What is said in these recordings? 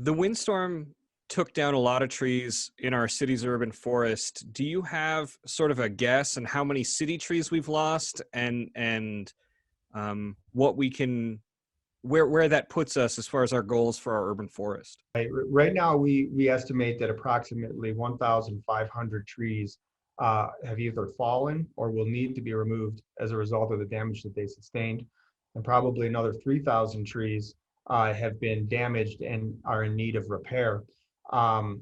The windstorm took down a lot of trees in our city's urban forest. Do you have sort of a guess on how many city trees we've lost and what we can where that puts us as far as our goals for our urban forest? Right now, we estimate that approximately 1,500 trees have either fallen or will need to be removed as a result of the damage that they sustained. And probably another 3,000 trees have been damaged and are in need of repair. Um,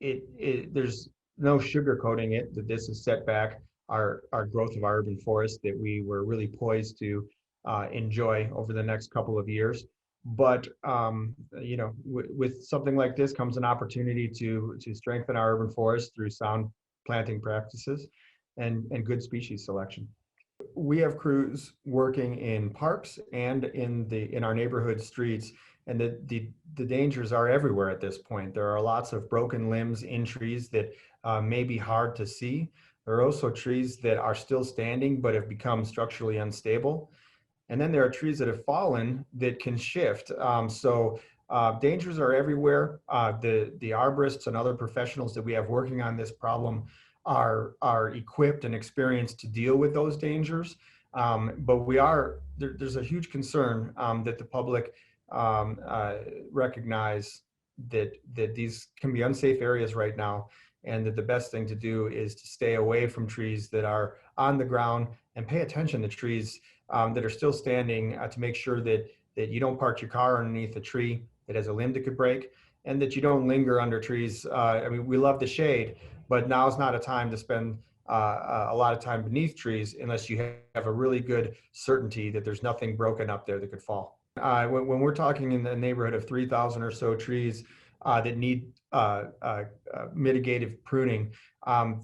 there's no sugarcoating it that this has set back our growth of our urban forest that we were really poised to enjoy over the next couple of years. But with something like this comes an opportunity to strengthen our urban forest through sound planting practices and good species selection. We have crews working in parks and in our neighborhood streets, and the dangers are everywhere at this point. There are lots of broken limbs in trees that may be hard to see. There are also trees that are still standing but have become structurally unstable. And then there are trees that have fallen that can shift. Dangers are everywhere. The arborists and other professionals that we have working on this problem are equipped and experienced to deal with those dangers. But there's a huge concern that the public recognize that these can be unsafe areas right now, and that the best thing to do is to stay away from trees that are on the ground and pay attention to trees that are still standing, to make sure that you don't park your car underneath a tree that has a limb that could break, and that you don't linger under trees. I mean, we love the shade, but now is not a time to spend a lot of time beneath trees unless you have a really good certainty that there's nothing broken up there that could fall. When we're talking in the neighborhood of 3,000 or so trees that need mitigative pruning,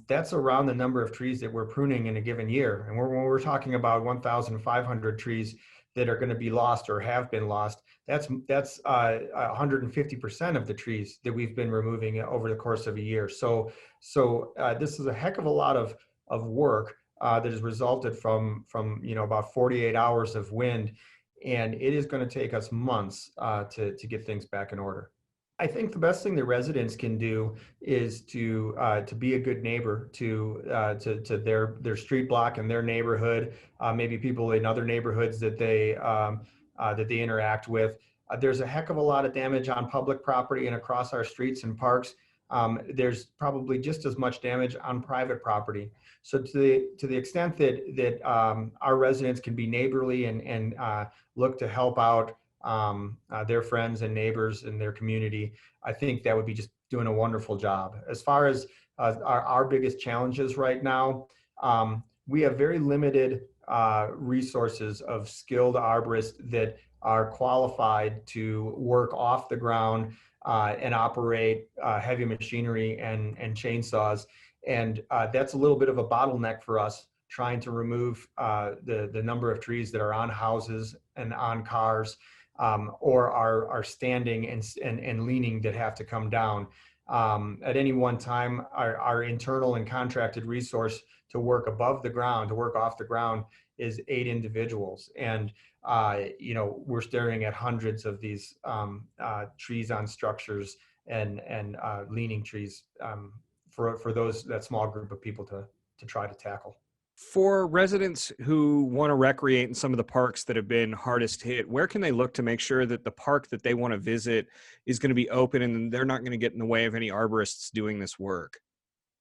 that's around the number of trees that we're pruning in a given year. And when we're talking about 1,500 trees that are going to be lost or have been lost, that's 150% of the trees that we've been removing over the course of a year. So this is a heck of a lot of work that has resulted from about 48 hours of wind, and it is going to take us months to get things back in order. I think the best thing that residents can do is to be a good neighbor to their street block and their neighborhood, maybe people in other neighborhoods that they interact with. There's a heck of a lot of damage on public property and across our streets and parks. There's probably just as much damage on private property. So to the extent that our residents can be neighborly and look to help out their friends and neighbors in their community, I think that would be just doing a wonderful job. As far as our biggest challenges right now, we have very limited resources of skilled arborists that are qualified to work off the ground and operate heavy machinery and chainsaws. And that's a little bit of a bottleneck for us, trying to remove the number of trees that are on houses and on cars, or are standing and leaning that have to come down. At any one time, our internal and contracted resource to work above the ground, to work off the ground, is 8 individuals. And we're staring at hundreds of these trees on structures and leaning trees for that small group of people to try to tackle. For residents who want to recreate in some of the parks that have been hardest hit, where can they look to make sure that the park that they want to visit is going to be open and they're not going to get in the way of any arborists doing this work?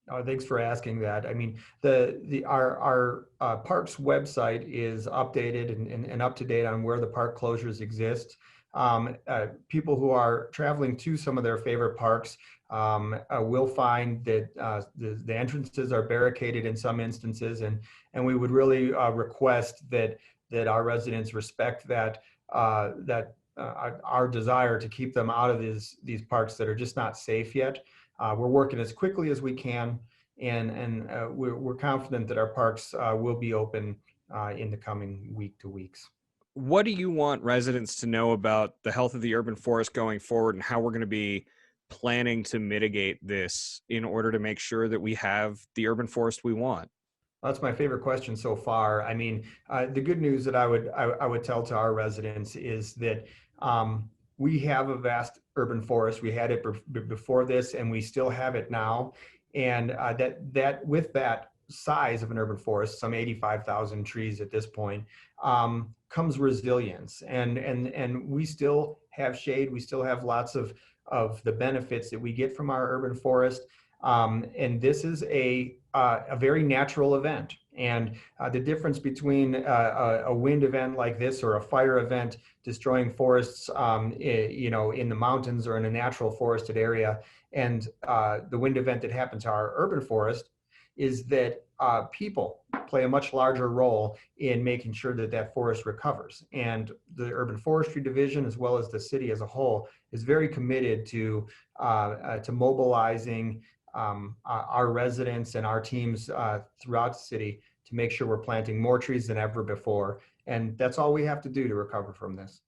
Oh, thanks for asking that. I mean, our parks website is updated and up to date on where the park closures exist. People who are traveling to some of their favorite parks will find that the entrances are barricaded in some instances, and we would really request that our residents respect that our desire to keep them out of these parks that are just not safe yet. We're working as quickly as we can, and we're confident that our parks will be open in the coming week to weeks. What do you want residents to know about the health of the urban forest going forward, and how we're going to be planning to mitigate this in order to make sure that we have the urban forest we want? That's my favorite question so far. I mean, the good news that I would tell to our residents is that we have a vast urban forest. We had it before this, and we still have it now. And that with that size of an urban forest, some 85,000 trees at this point, comes resilience. And we still have shade. We still have lots of the benefits that we get from our urban forest. And this is a very natural event. And the difference between a wind event like this or a fire event destroying forests, in the mountains or in a natural forested area, and the wind event that happened to our urban forest, is that people play a much larger role in making sure that that forest recovers. And the Urban Forestry Division, as well as the city as a whole, is very committed to mobilizing our residents and our teams throughout the city to make sure we're planting more trees than ever before. And that's all we have to do to recover from this.